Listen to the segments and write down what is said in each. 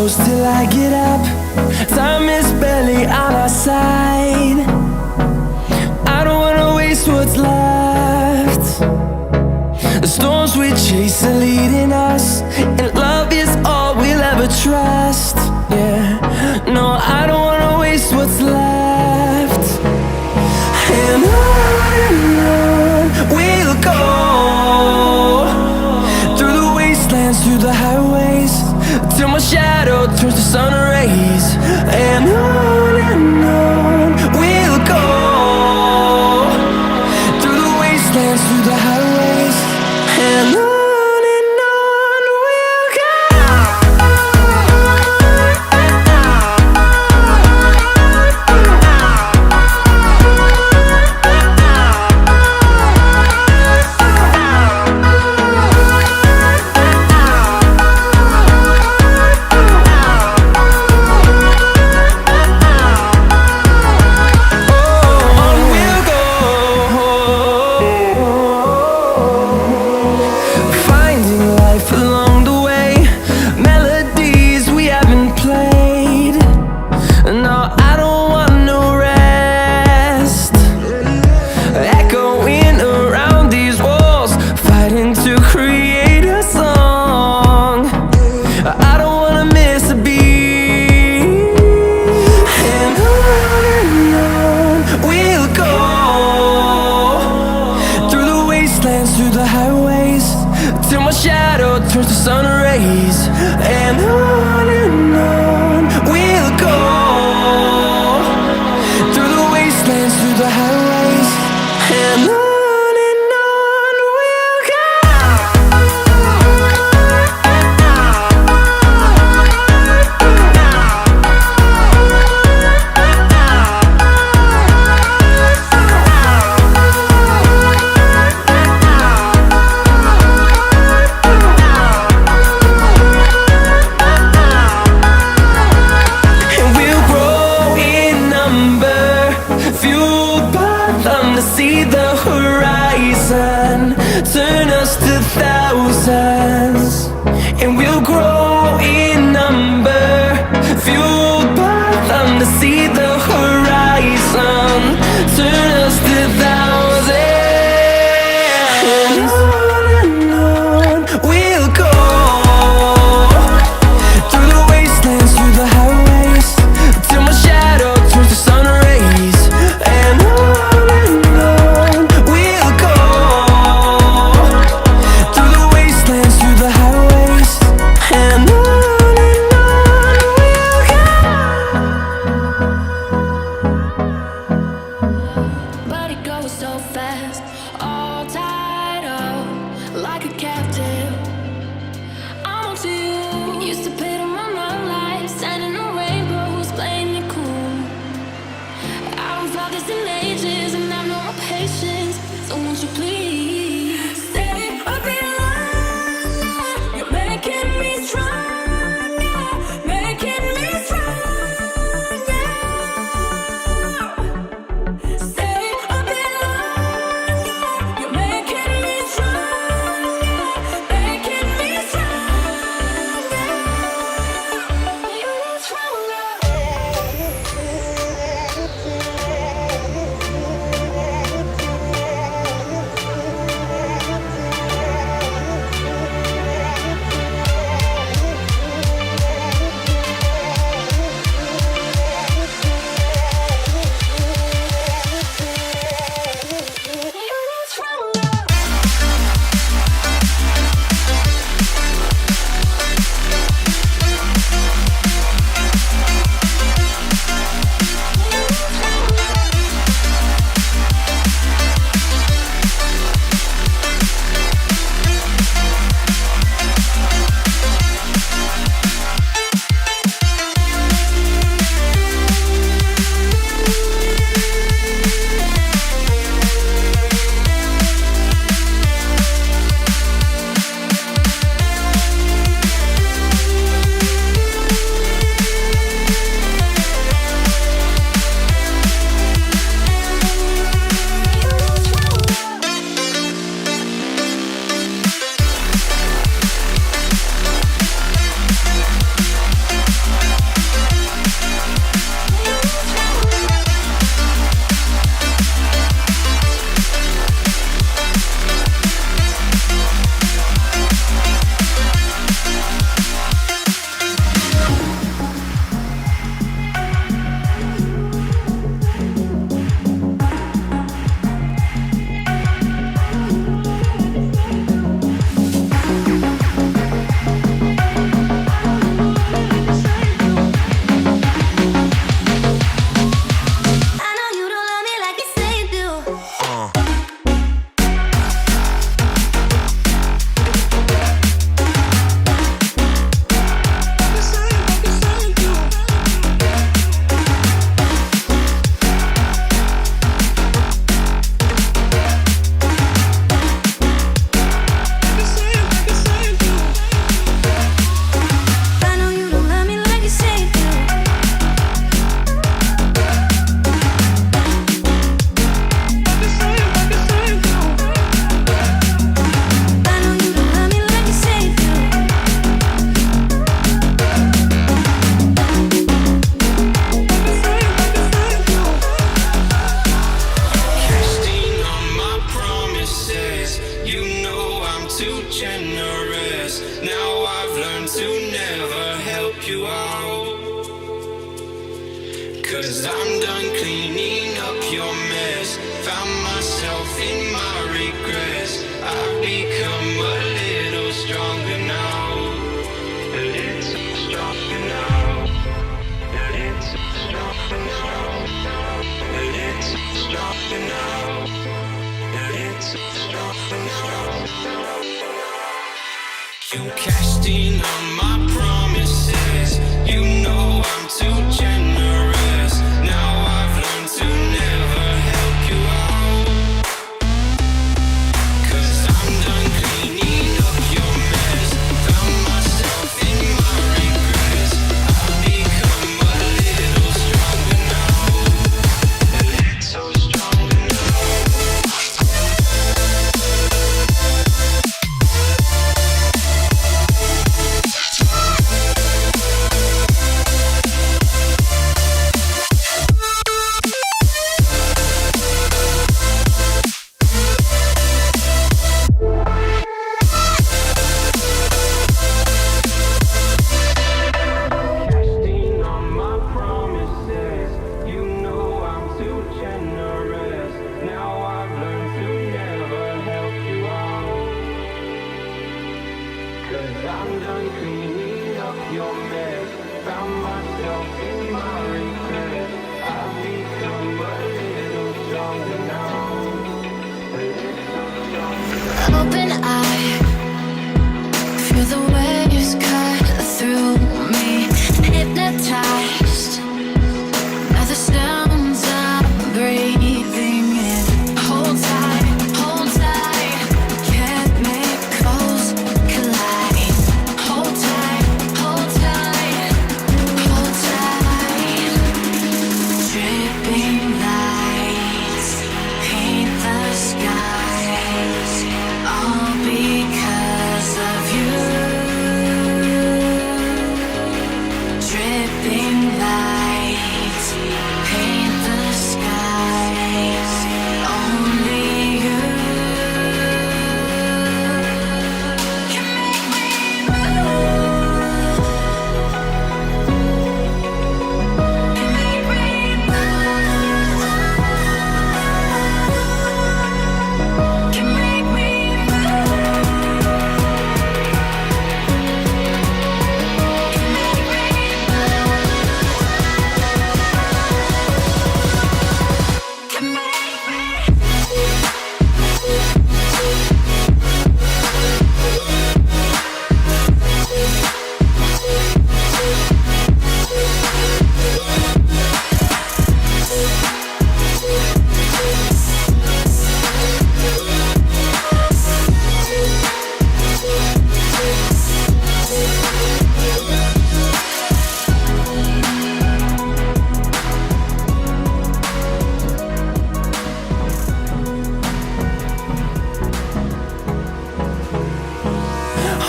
close till I get up. Time is barely on our side. I don't wanna waste what's left. The storms we chase are leading us, and love is all we'll ever trust. Yeah, no, I don't wanna waste what's left. And on we'll go, through the wastelands, through the highways, till my shadow turns to sun rays. And on we'll go, through the wastelands, through the highways, and on we'll go. Along the way, melodies we haven't played. No, I don't want no rest. Echoing around these walls, fighting to create a song. I don't wanna miss a beat. And on we'll go, through the wastelands, through the highways, till my shadow turns to sun rays. And on we'll go, through the wastelands, through the highways, and on we'll go. See the horizon turn us to thousands, and we'll grow in number, fueled by them. To see the horizon turn us to thousands, and on we'll go, through the wastelands, through the highways, till my shadow turns to sun rays. And on 'Cause I'm done cleaning up your mess. Found myself in my regrets. I've become a little stronger now. A little stronger now. A little stronger now. A little stronger now. A little stronger now. You cashed in on my promises. You know I'm too generous. Now I've learned to never help you out. 'Cause I'm done cleaning up your mess. Found myself in my regrets. I've become a little stronger now. A little stronger now. Open eye, feel the waves cut through me. Hypnotized by the sounds I'm breathing in. Hold tight, chemicals collide. Hold tight, hold tight, hold tight. Dripping lights paint the skies, all because of you. Dripping lights paint the skies, only you can make me move. Can make me move. Can make me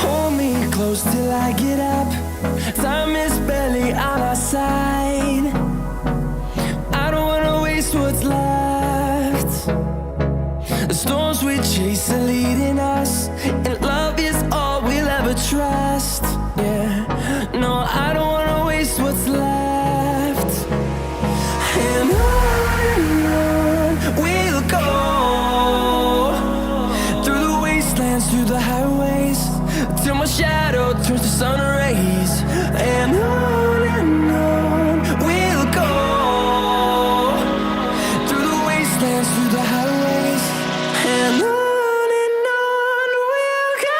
Hold me close till I get up. Time is barely on our side. I don't wanna waste what's left. The storms we chase are leading us, and love is all we'll ever trust. Yeah, no, I don't wanna waste what's left. And on we'll go, through the wastelands, through the highways, till my shadow turns to sun rays. And on we'll go, through the wastelands, through the highways. And on we'll go.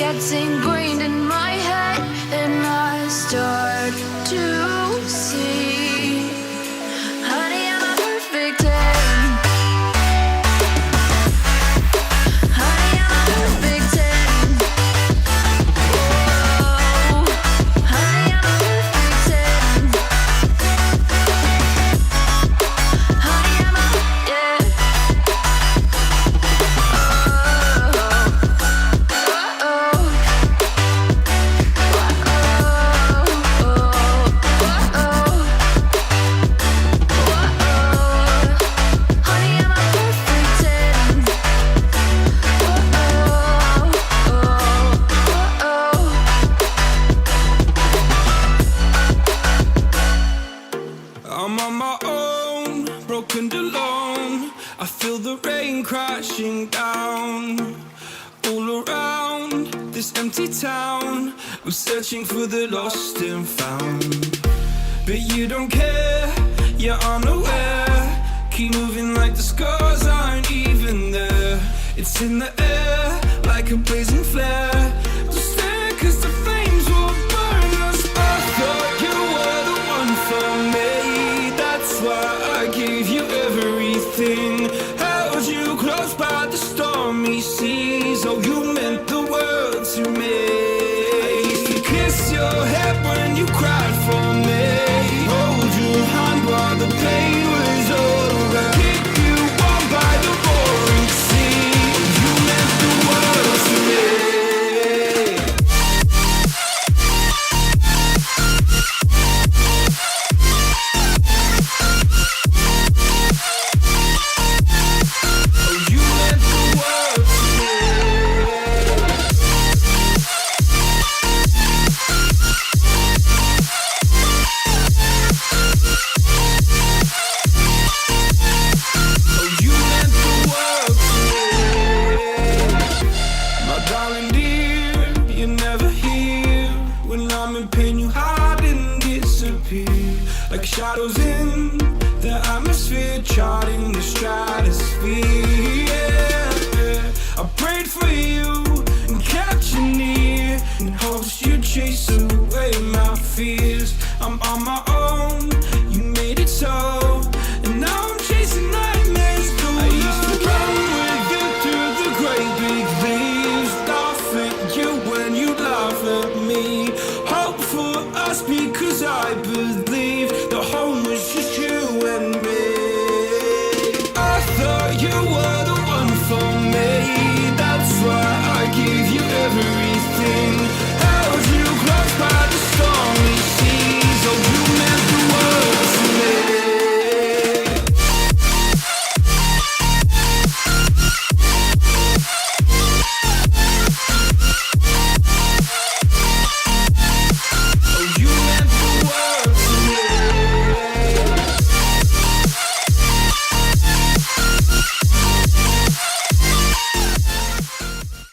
gets ingrained in my head, and I start to see, honey, I'm a perfect 10. Honey, I'm a perfect 10. Whoa, honey, I'm a perfect 10. Honey, I'm a, yeah. I'm on my own, broken and alone. I feel the rain crashing down all around this empty town. I'm searching for the lost and found, but you don't care, you're unaware. Keep moving like the scars aren't even there. It's in the air like a blazing flare. Don't stare 'cause the flames will burn us. I thought you were the one for me. That's why I gave you everything. Held you close by the stormy seas. Oh, you meant the world to me. I used to kiss your head when you cried for me. Hold your hand while the pain was over. Keep you warm by the roaring sea. You meant the world to me. Like shadows in the atmosphere, charting the stratosphere. Yeah. I prayed for you and kept you near, in hopes you'd chase away my fears. I'm on my own, you made it so, and now I'm chasing nightmares through. I used to run with you through the great big leaves, laugh at you when you laugh at me. Hope for us because I believe.